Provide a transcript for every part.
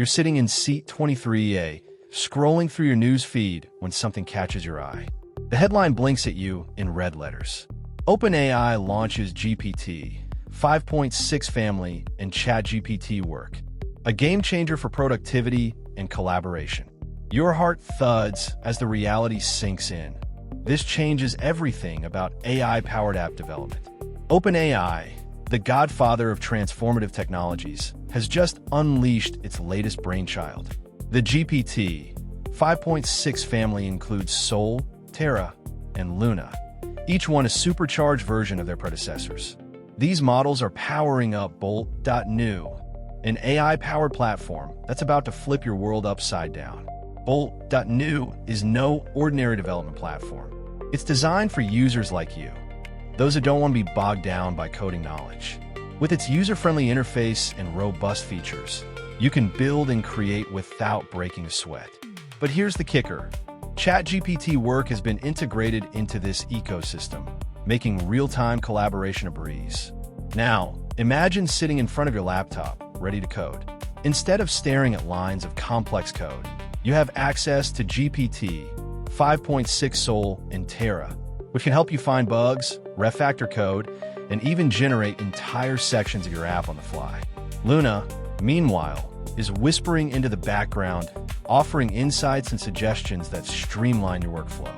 You're sitting in seat 23A, scrolling through your news feed when something catches your eye. The headline blinks at you in red letters. OpenAI launches GPT-5.6 family and ChatGPT work, a game changer for productivity and collaboration. Your heart thuds as the reality sinks in. This changes everything about AI-powered app development. OpenAI, the godfather of transformative technologies, has just unleashed its latest brainchild. The GPT-5.6 family includes Sol, Terra, and Luna, each one a supercharged version of their predecessors. These models are powering up Bolt.new, an AI-powered platform that's about to flip your world upside down. Bolt.new is no ordinary development platform. It's designed for users like you, those that don't want to be bogged down by coding knowledge. With its user-friendly interface and robust features, you can build and create without breaking a sweat. But here's the kicker. ChatGPT work has been integrated into this ecosystem, making real-time collaboration a breeze. Now, imagine sitting in front of your laptop, ready to code. Instead of staring at lines of complex code, you have access to GPT 5.6 Sol and Terra, which can help you find bugs, refactor code, and even generate entire sections of your app on the fly. Luna, meanwhile, is whispering into the background, offering insights and suggestions that streamline your workflow.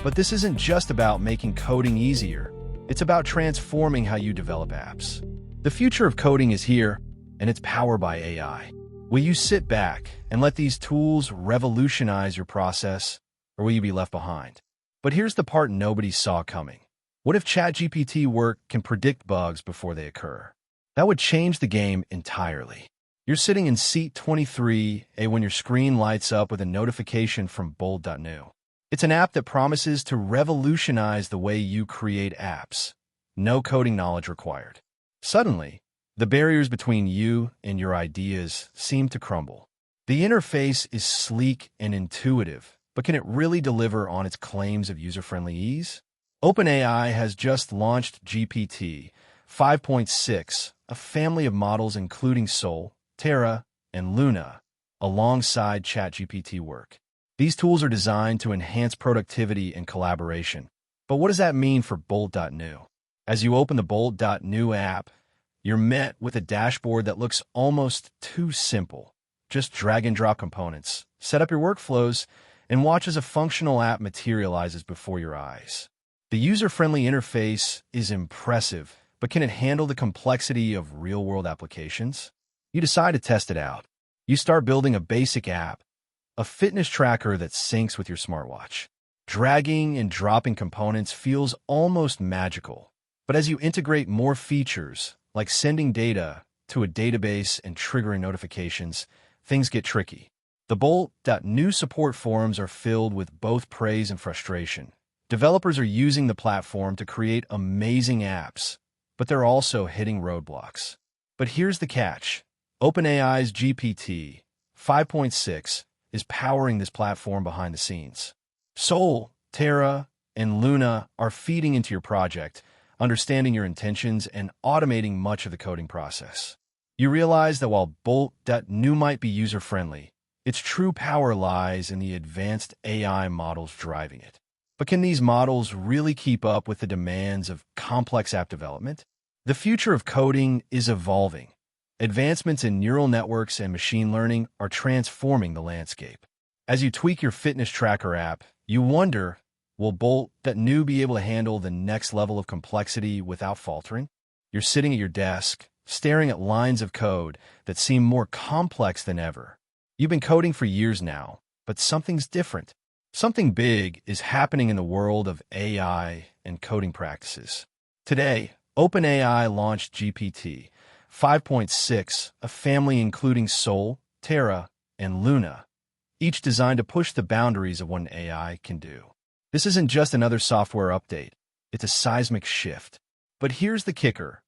But this isn't just about making coding easier. It's about transforming how you develop apps. The future of coding is here, and it's powered by AI. Will you sit back and let these tools revolutionize your process, or will you be left behind? But here's the part nobody saw coming. What if ChatGPT work can predict bugs before they occur? That would change the game entirely. You're sitting in seat 23A when your screen lights up with a notification from Bolt.new. It's an app that promises to revolutionize the way you create apps. No coding knowledge required. Suddenly, the barriers between you and your ideas seem to crumble. The interface is sleek and intuitive, but can it really deliver on its claims of user-friendly ease? OpenAI has just launched GPT 5.6, a family of models including Sol, Terra, and Luna, alongside ChatGPT work. These tools are designed to enhance productivity and collaboration. But what does that mean for Bolt.new? As you open the Bolt.new app, you're met with a dashboard that looks almost too simple. Just drag and drop components, set up your workflows, and watch as a functional app materializes before your eyes. The user-friendly interface is impressive, but can it handle the complexity of real-world applications? You decide to test it out. You start building a basic app, a fitness tracker that syncs with your smartwatch. Dragging and dropping components feels almost magical. But as you integrate more features, like sending data to a database and triggering notifications, things get tricky. The Bolt.new support forums are filled with both praise and frustration. Developers are using the platform to create amazing apps, but they're also hitting roadblocks. But here's the catch. OpenAI's GPT 5.6 is powering this platform behind the scenes. Sol, Terra, and Luna are feeding into your project, understanding your intentions, and automating much of the coding process. You realize that while Bolt.new might be user-friendly, its true power lies in the advanced AI models driving it. But can these models really keep up with the demands of complex app development? The future of coding is evolving. Advancements in neural networks and machine learning are transforming the landscape. As you tweak your fitness tracker app, you wonder, will Bolt.new be able to handle the next level of complexity without faltering? You're sitting at your desk, staring at lines of code that seem more complex than ever. You've been coding for years now, but something's different. Something big is happening in the world of AI and coding practices. Today, OpenAI launched GPT 5.6, a family including Sol, Terra, and Luna, each designed to push the boundaries of what AI can do. This isn't just another software update, it's a seismic shift. But here's the kicker.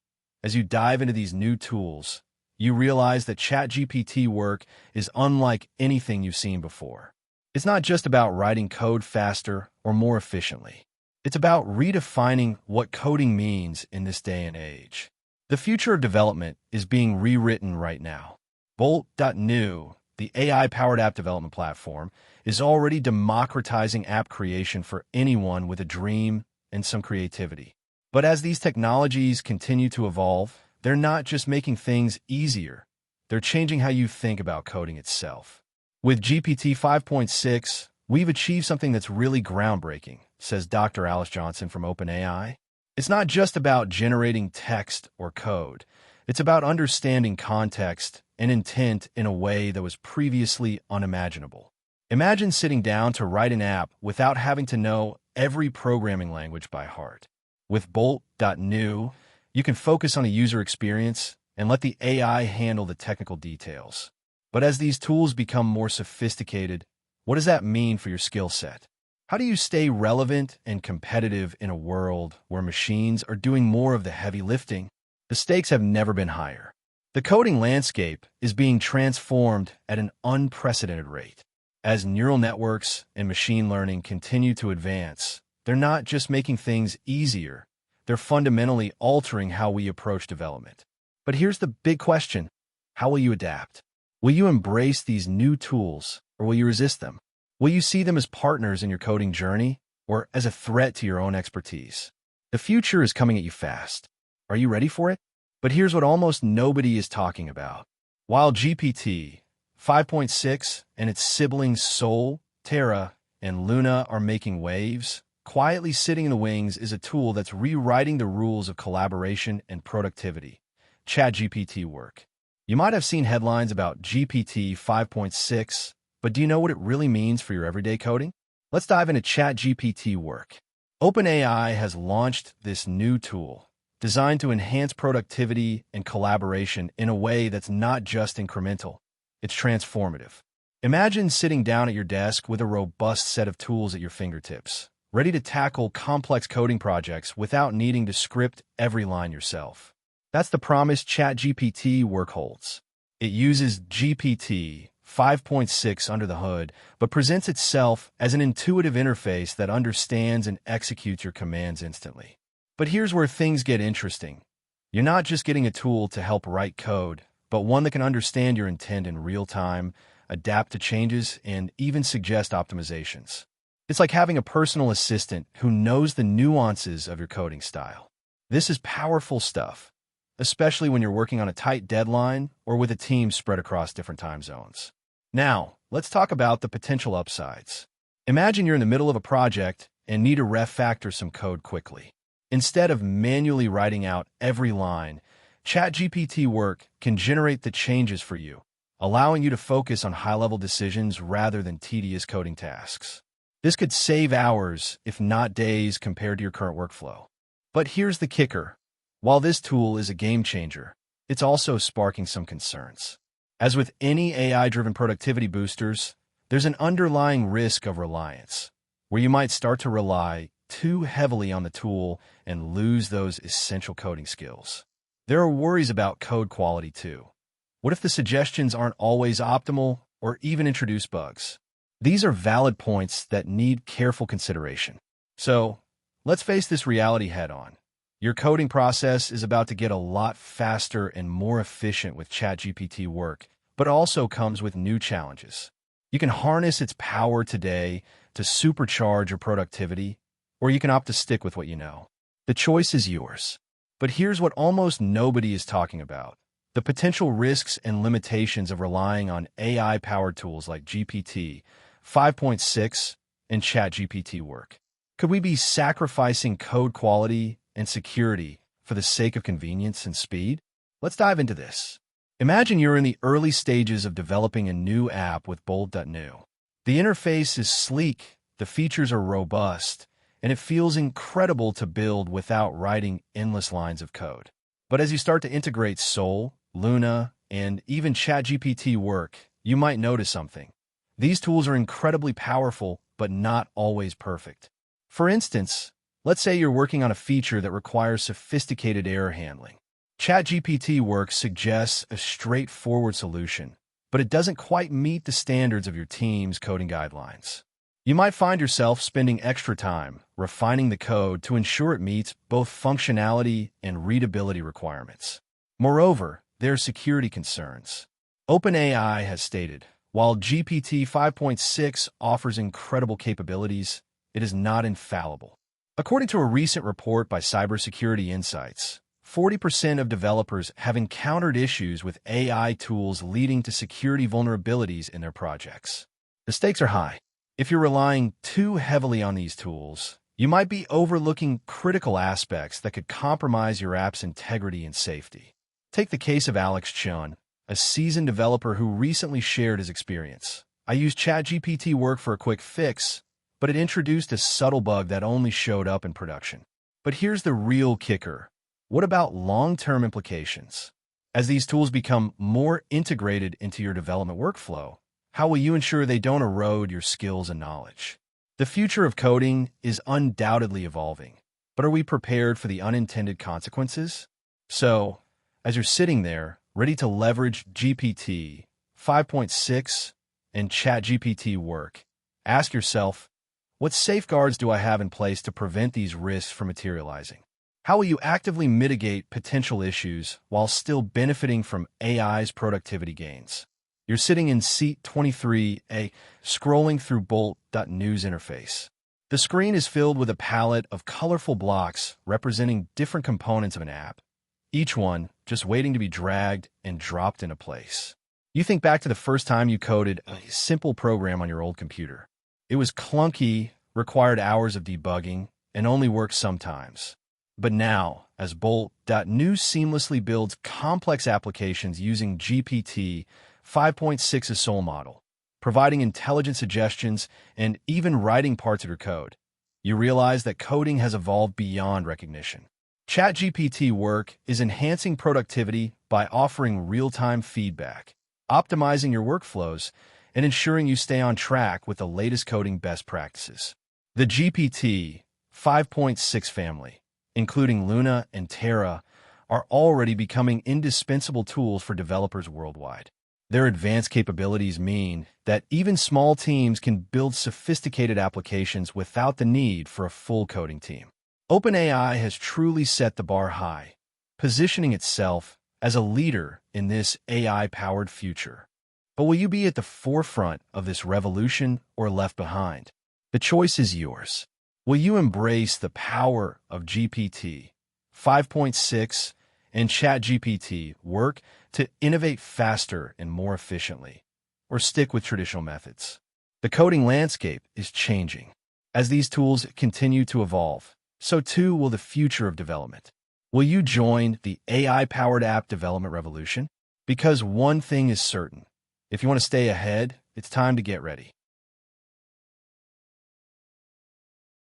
As you dive into these new tools, you realize that ChatGPT work is unlike anything you've seen before. It's not just about writing code faster or more efficiently. It's about redefining what coding means in this day and age. The future of development is being rewritten right now. Bolt.new the AI-powered app development platform, is already democratizing app creation for anyone with a dream and some creativity. But as these technologies continue to evolve, they're not just making things easier, they're changing how you think about coding itself. With GPT 5.6, we've achieved something that's really groundbreaking, says Dr. Alice Johnson from OpenAI. It's not just about generating text or code. It's about understanding context and intent in a way that was previously unimaginable. Imagine sitting down to write an app without having to know every programming language by heart. With Bolt.new, you can focus on a user experience and let the AI handle the technical details. But as these tools become more sophisticated, what does that mean for your skill set? How do you stay relevant and competitive in a world where machines are doing more of the heavy lifting? The stakes have never been higher. The coding landscape is being transformed at an unprecedented rate. As neural networks and machine learning continue to advance, they're not just making things easier, they're fundamentally altering how we approach development. But here's the big question: how will you adapt? Will you embrace these new tools, or will you resist them? Will you see them as partners in your coding journey, or as a threat to your own expertise? The future is coming at you fast. Are you ready for it? But here's what almost nobody is talking about. While GPT 5.6 and its siblings Sol, Terra, and Luna are making waves, quietly sitting in the wings is a tool that's rewriting the rules of collaboration and productivity: ChatGPT work. You might have seen headlines about GPT 5.6, but do you know what it really means for your everyday coding? Let's dive into ChatGPT work. OpenAI has launched this new tool, designed to enhance productivity and collaboration in a way that's not just incremental, it's transformative. Imagine sitting down at your desk with a robust set of tools at your fingertips, ready to tackle complex coding projects without needing to script every line yourself. That's the promise ChatGPT work holds. It uses GPT 5.6 under the hood, but presents itself as an intuitive interface that understands and executes your commands instantly. But here's where things get interesting. You're not just getting a tool to help write code, but one that can understand your intent in real time, adapt to changes, and even suggest optimizations. It's like having a personal assistant who knows the nuances of your coding style. This is powerful stuff, especially when you're working on a tight deadline or with a team spread across different time zones. Now, let's talk about the potential upsides. Imagine you're in the middle of a project and need to refactor some code quickly. Instead of manually writing out every line, ChatGPT work can generate the changes for you, allowing you to focus on high-level decisions rather than tedious coding tasks. This could save hours, if not days, compared to your current workflow. But here's the kicker. While this tool is a game changer, it's also sparking some concerns. As with any AI-driven productivity boosters, there's an underlying risk of reliance, where you might start to rely too heavily on the tool and lose those essential coding skills. There are worries about code quality too. What if the suggestions aren't always optimal or even introduce bugs? These are valid points that need careful consideration. So, let's face this reality head-on. Your coding process is about to get a lot faster and more efficient with ChatGPT work, but also comes with new challenges. You can harness its power today to supercharge your productivity, or you can opt to stick with what you know. The choice is yours. But here's what almost nobody is talking about: the potential risks and limitations of relying on AI-powered tools like GPT 5.6 and ChatGPT work. Could we be sacrificing code quality and security for the sake of convenience and speed? Let's dive into this. Imagine you're in the early stages of developing a new app with Bolt.new. The interface is sleek, the features are robust, and it feels incredible to build without writing endless lines of code. But as you start to integrate Sol, Luna, and even ChatGPT work, you might notice something. These tools are incredibly powerful, but not always perfect. For instance, let's say you're working on a feature that requires sophisticated error handling. ChatGPT work suggests a straightforward solution, but it doesn't quite meet the standards of your team's coding guidelines. You might find yourself spending extra time refining the code to ensure it meets both functionality and readability requirements. Moreover, there are security concerns. OpenAI has stated, While GPT 5.6 offers incredible capabilities, it is not infallible. According to a recent report by Cybersecurity Insights, 40% of developers have encountered issues with AI tools leading to security vulnerabilities in their projects. The stakes are high. If you're relying too heavily on these tools, you might be overlooking critical aspects that could compromise your app's integrity and safety. Take the case of Alex Chun, a seasoned developer who recently shared his experience. "I used ChatGPT work for a quick fix, but it introduced a subtle bug that only showed up in production." But here's the real kicker. What about long-term implications? As these tools become more integrated into your development workflow, how will you ensure they don't erode your skills and knowledge? The future of coding is undoubtedly evolving, but are we prepared for the unintended consequences? So, as you're sitting there, ready to leverage GPT 5.6 and ChatGPT work, ask yourself, what safeguards do I have in place to prevent these risks from materializing? How will you actively mitigate potential issues while still benefiting from AI's productivity gains? You're sitting in seat 23A, scrolling through Bolt.news interface. The screen is filled with a palette of colorful blocks representing different components of an app, each one just waiting to be dragged and dropped into place. You think back to the first time you coded a simple program on your old computer. It was clunky, required hours of debugging, and only worked sometimes. But now, as Bolt.news seamlessly builds complex applications using GPT 5.6's soul model, providing intelligent suggestions and even writing parts of your code, you realize that coding has evolved beyond recognition. ChatGPT work is enhancing productivity by offering real-time feedback, optimizing your workflows, and ensuring you stay on track with the latest coding best practices. The GPT 5.6 family, including Luna and Terra, are already becoming indispensable tools for developers worldwide. Their advanced capabilities mean that even small teams can build sophisticated applications without the need for a full coding team. OpenAI has truly set the bar high, positioning itself as a leader in this AI-powered future. But will you be at the forefront of this revolution or left behind? The choice is yours. Will you embrace the power of GPT 5.6 and ChatGPT work to innovate faster and more efficiently, or stick with traditional methods? The coding landscape is changing. As these tools continue to evolve, so too will the future of development. Will you join the AI-powered app development revolution? Because one thing is certain. If you want to stay ahead, it's time to get ready.